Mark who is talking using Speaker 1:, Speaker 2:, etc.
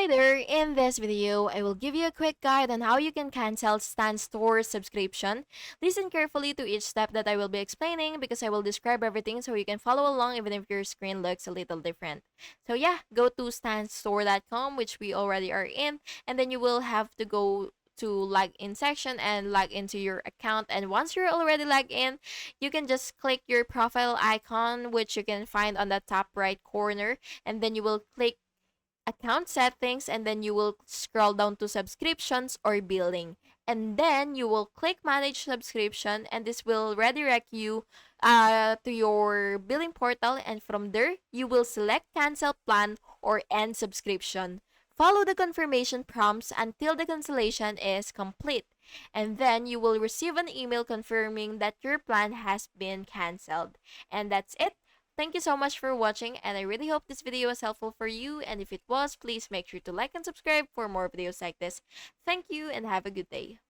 Speaker 1: Hi there! In this video, I will give you a quick guide on how you can cancel Stan Store subscription. Listen carefully to each step that I will be explaining because I will describe everything so you can follow along even if your screen looks a little different. So yeah, go to stanstore.com, which we already are in, and then you will have to go to login section and log into your account. And once you're already logged in, you can just click your profile icon, which you can find on the top right corner, and then you will click account settings, and then you will scroll down to subscriptions or billing, and then you will click manage subscription, and this will redirect you to your billing portal, and from there you will select cancel plan or end subscription. Follow the confirmation prompts until the cancellation is complete, and then you will receive an email confirming that your plan has been canceled. And that's it. Thank you so much for watching, and I really hope this video was helpful for you, and if it was, please make sure to like and subscribe for more videos like this. Thank you and have a good day.